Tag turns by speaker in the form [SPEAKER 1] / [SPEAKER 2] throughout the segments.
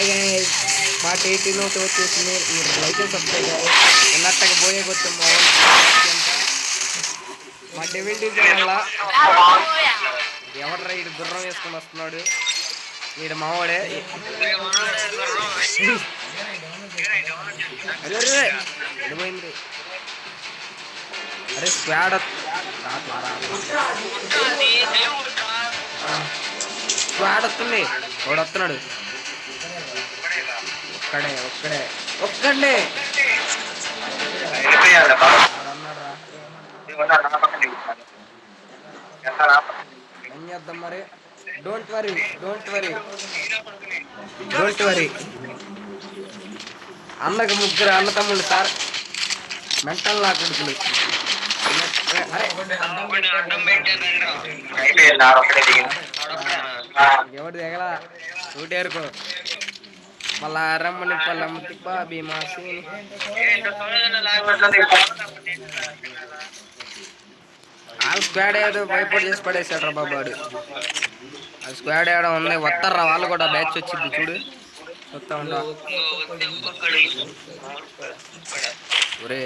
[SPEAKER 1] Hi guys, మా TT note వచ్చేసింది. మీరు లైక్ అండ్ సబ్స్క్రైబ్ చేయాలి. ఉన్నట్టుగా పోయే కొంచెం మా డెవిల్ డిజైన్ వల్ల ఎవరు రైడ్ గుర్రం వేసుకొని వస్తున్నాడు. వీడు మావాడే. అడిపోయింది. అరే స్క్వాడ్ స్క్వాడ్ వస్తుంది. వాడు వస్తున్నాడు. ఒక్కడే ఏం చేద్దాం మరి. డోంట్ వరీ అన్నకు ముగ్గురు అన్న తమ్ముళ్ళు సార్. మెంటల్ నా కొడుకులు. ఎవడు దిగలా ఊటేరుకో. మళ్ళా రమ్మని పల్లమ్మ తిప్ప భీమాసి. వాళ్ళ స్క్వాడ్ ఏదో భయపడి చేసి పడేసాడు రా బాబాడు. ఆ స్క్వాడ్ ఏడా ఉంది. వస్తారా వాళ్ళు కూడా. బ్యాచ్ వచ్చింది చూడు. వస్తా ఉంటా. ఒరే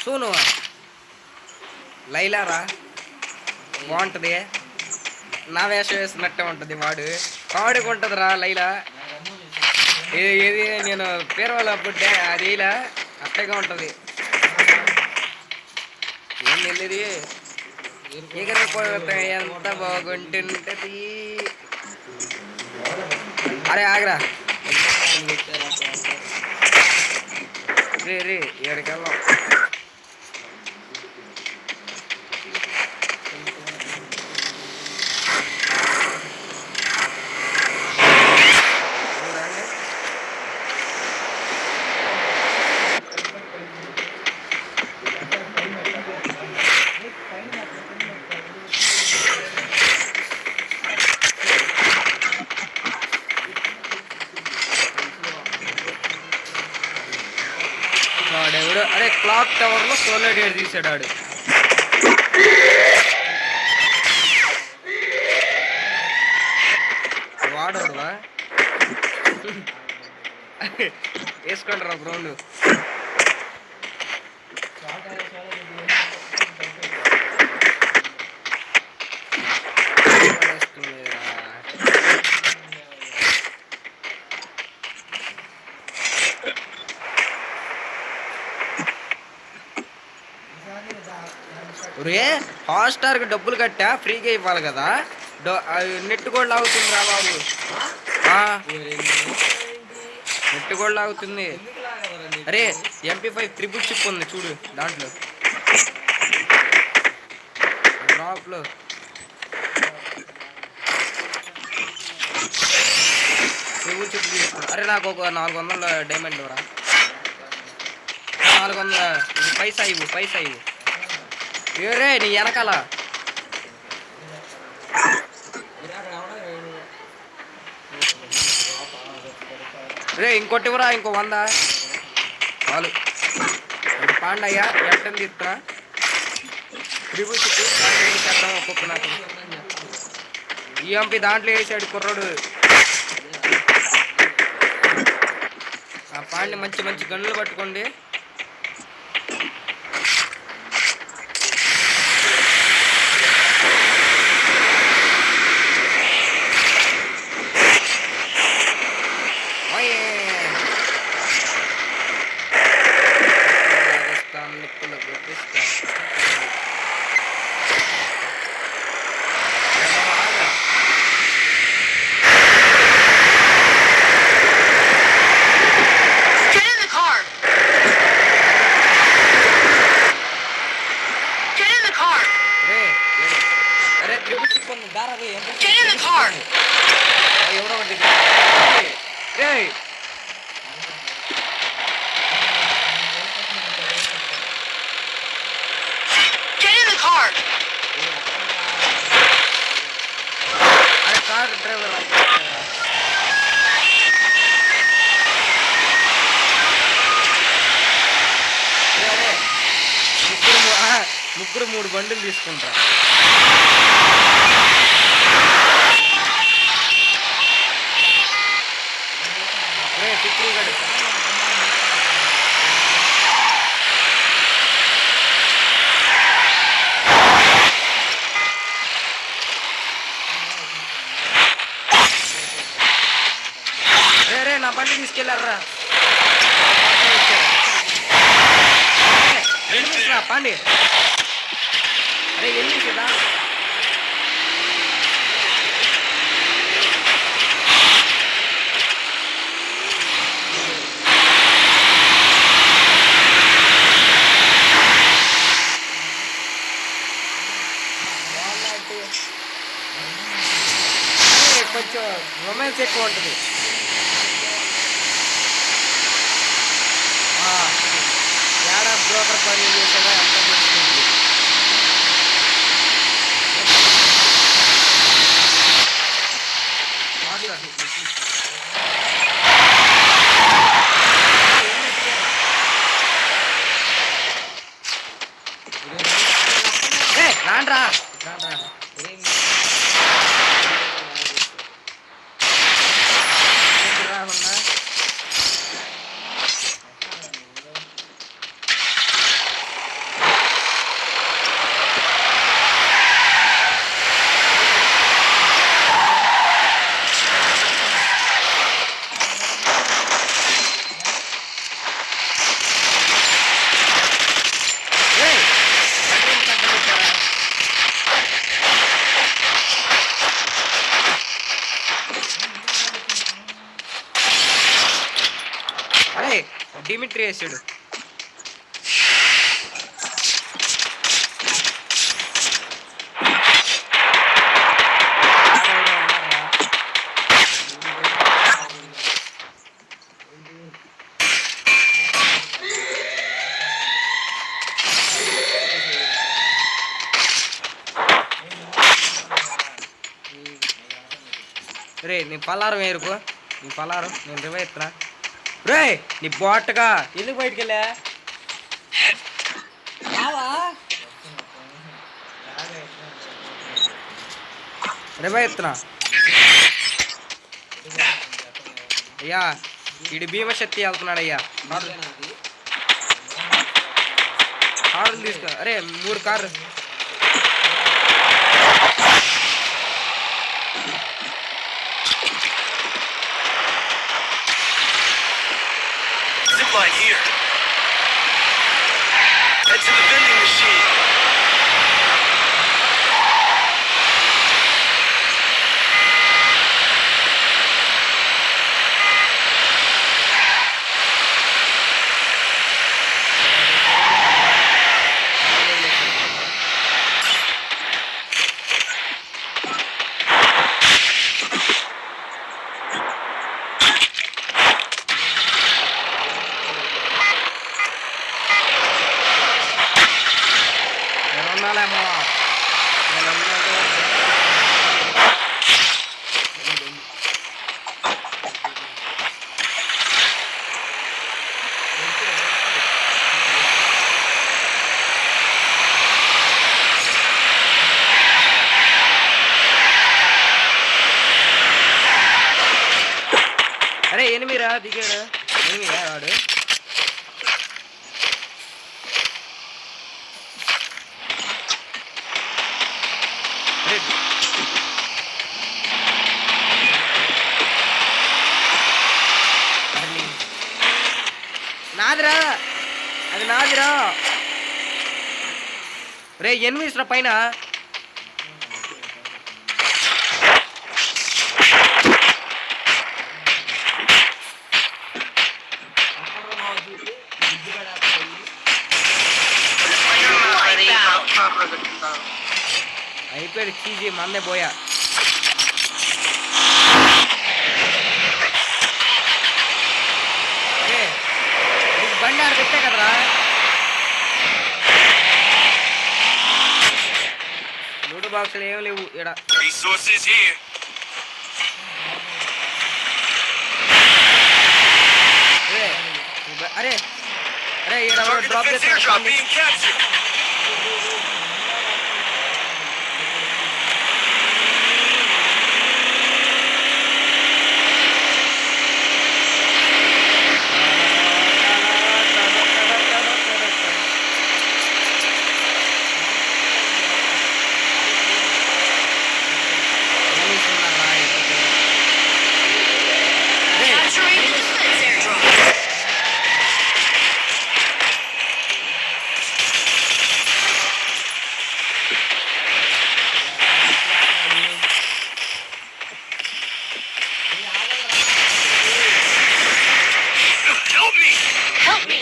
[SPEAKER 1] సోను లైలారా బాగుంటుంది. నా వేషం వేసినట్టే ఉంటుంది. కామెడీగా ఉంటుంది రా లైలా. ఏది నేను పేరువాళ్ళ పుట్టే అది ఇలా అట్టగా ఉంటుంది. ఏం వెళ్ళేది ఎగిరిపోతే ఎంత బాగుంటుంటది. అరే ఆగరా రే ఏడికెళ్ళాం. వాడెవడు అరే క్లాక్ టవర్ లో సోలో డేట్ తీసాడు ఆడు. వాడవా వేసుకోండి రా గ్రౌండ్. ఒరే హాట్స్టార్కి డబ్బులు కట్టా ఫ్రీగా ఇవ్వాలి కదా. నెట్ కూడా లాగుతుంది రా బాబు. నెట్ కూడా లాగుతుంది. అరే MP5 ట్రిపుల్ చిప్ ఉంది చూడు. దాంట్లో డ్రాప్లో ట్రిపుల్ చిప్ తీసుకున్నా. అరే నాకు ఒక 400 డైమండ్ రా. 400 పైసా ఇవ్వు. ఏరే నీ వెనకాల రే ఇంకోటి ఇవ్వరా. ఇంకో 100 చాలు. పాండయ్య ఎట్టని తీస్తున్నా. ట్రిపుల్ చేద్దాం ఒక్కొక్క. నాకు EMP దాంట్లో వేసాడు కుర్రాడు. ఆ పాండి మంచి గన్నులు పట్టుకోండి. ముగ్గురు 3 బండులు తీసుకుంటా. రే చిక్కుడుగాడు రే నా బండి తీసుకెళ్ళారా ఎనిమిదిరా పాండి. అరే ఎనిమిదిరా కొంచెం రొమాన్స్ ఎక్కువ ఉంటుంది. ఏడా బ్రోకర్ పని చేసేదా అంత తెలుస్తుంది. రాండ్రా రాండ్రా డిమిట్రీ వేసాడు. రే నీ పలారం వేరుకో, నీ పలారం నేను రివై ఎత్తున్నా. రే నీ బాటగా ఎందుకు బయటికి వెళ్ళా రివై ఎత్తున్నా. అయ్యా ఇడు భీమశక్తి వెళ్తున్నాడు అయ్యా. కార్లు తీసుకో. అరే 3 కార్లు
[SPEAKER 2] Zipline here. Head to the vending machine.
[SPEAKER 1] అరే ఎనిమిరా దిగాడు. ఎనిమిదా వాడు? నాదిరా అది నాదిరా. రే 8 పైన అయిపోయాడు. చీజీ మందే పోయా. బండి ఆడ పెట్టా కదరా. లూడు బాక్సులు ఏం లేవు ఇక్కడ. అరే అరే ఇక్కడ డ్రాప్ చేస్తా.
[SPEAKER 3] Capturing the defense airdrop.
[SPEAKER 2] Help me!
[SPEAKER 3] Help me!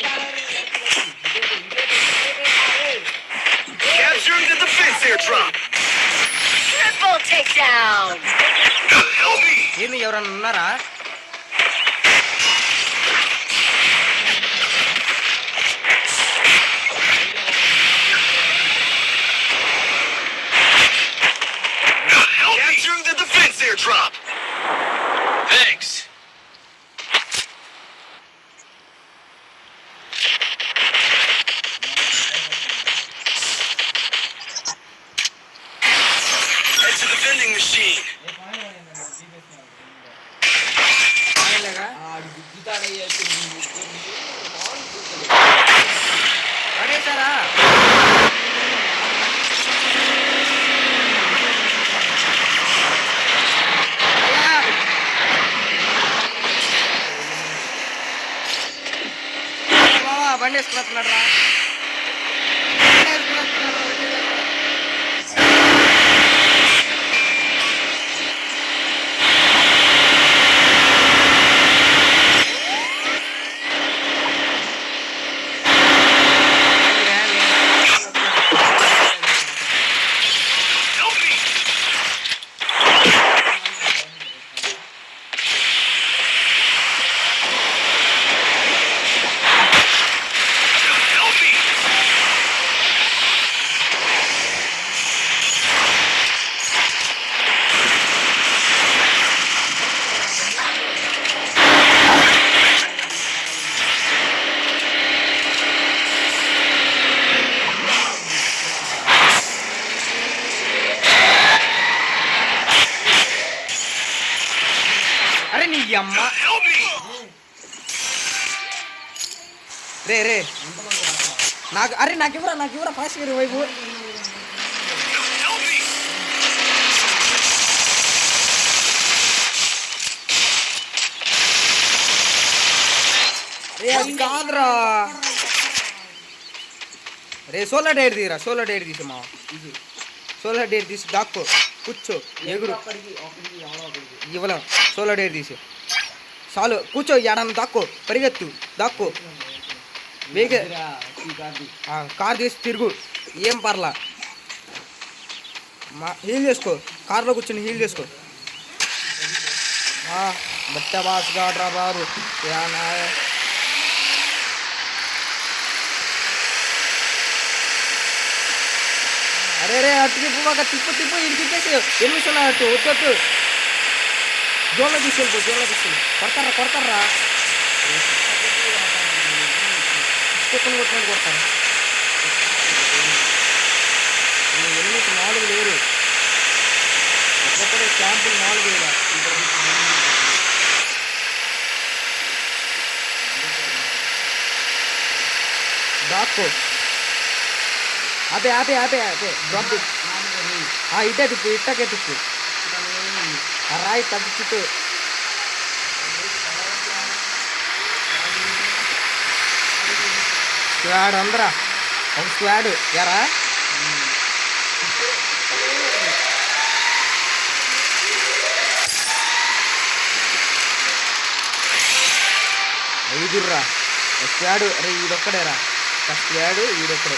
[SPEAKER 2] Capturing the defense airdrop.
[SPEAKER 3] Triple takedown!
[SPEAKER 2] Help me!
[SPEAKER 1] ఏంది ఎవరన్నా ఉన్నారా?
[SPEAKER 2] Capturing the defense airdrop. Thanks. Head to the vending machine.
[SPEAKER 1] ఆయనలాగా? పడేశారా? అయ్యా! బావా, బండి వేసుకున్నాడు రా.
[SPEAKER 2] Help me! Help me!
[SPEAKER 1] అరే నీ అమ్మ
[SPEAKER 2] Help me!
[SPEAKER 1] రే నాకు ఇవ్వరా ఫాస్ట్ గారి వైపు.
[SPEAKER 2] Help me!
[SPEAKER 1] రే అది కాదురా. రే సోలార్ డైర్ తీసి మా సోలార్ డైర్ తీసి దాక్కో కూర్చో ఎగురు ఇవ్వలేం. సోలార్ డైర్ తీసి చాలు కూర్చో ఏడన్నా దాక్కో పరిగెత్తు దాక్కో వేగ కార్ తీసి తిరుగు ఏం పర్లా. హీల్ చేసుకో కార్లో కూర్చొని హీల్ చేసుకో. బట్ట బాస్ గాడ్రా బారు అరే అటు తిప్పు ఇది తిప్పేసి ఎనిమిషన్ అటు వద్దు జోన్లో తీసుకెళ్ళిపో కొడతారా కొట్టినట్టు కొడతారు. ఎనిమిది 4 లేరు ఒక్కొక్కటి క్యాంపులు 4 వేల. దాక్కో ఆపే డ్రాప్ ఇట్టే తిప్పు ఇట్టకే తిప్పు ఆ రాయి తగ్గి చుట్టూ స్క్వాడ్ అందరా ఒక స్క్వాడ్ ఎరా ఐదుర్రా స్క్వాడ్. అరే ఈడొక్కడేరా స్క్వాడ్ ఈడొక్కడే.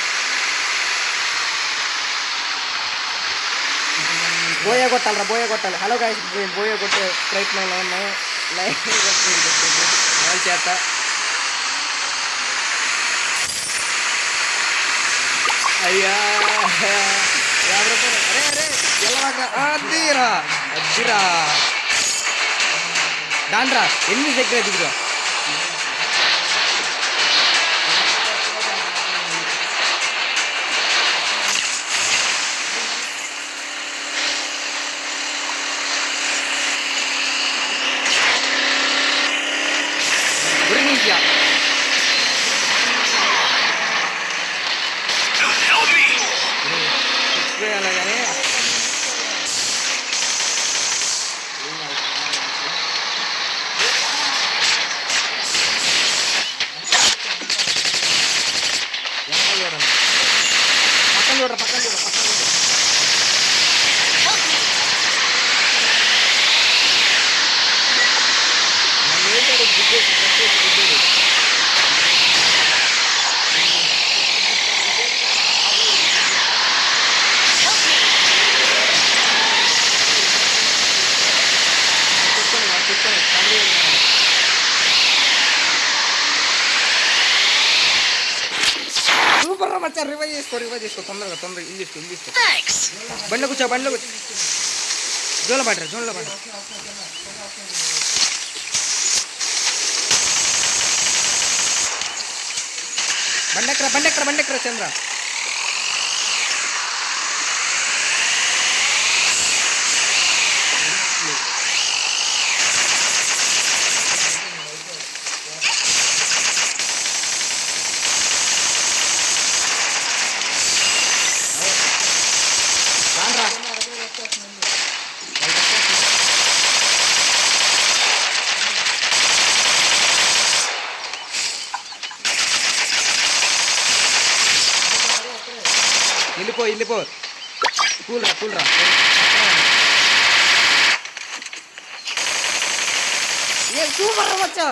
[SPEAKER 1] బోయ కొట్టాలి. హలో గాయస్, బోయ కొట్టే ప్రయత్నంలో ఉన్నాము. లైక్ చేత అయ్యా 50 రూపాయలు. అరే ఎల్లవాక అద్దిరా దాండ్రా ఎన్ని దగ్గర దిగురా. చూడండి. పక్కన చూడరా, పక్కన చూడ, పక్కన చూడ.
[SPEAKER 3] Help me.
[SPEAKER 1] నన్ను వేసాడు గుద్దేసి, కట్టేసి గుద్దేడు.
[SPEAKER 3] Help me.
[SPEAKER 1] కూర్చొని పండుగ సూపర్ రా మచ్చా. రివైవ్ చేసుకో తొందరగా ఇల్లు తీసుకో.
[SPEAKER 3] Thanks.
[SPEAKER 1] బండ్లో కూర్చో. జోన్లో పడరా. బండెక్కరా చంద్ర. రాన్రా. వెళ్ళిపో. కూల్రా. ఏ సూపర్ వచ్చా.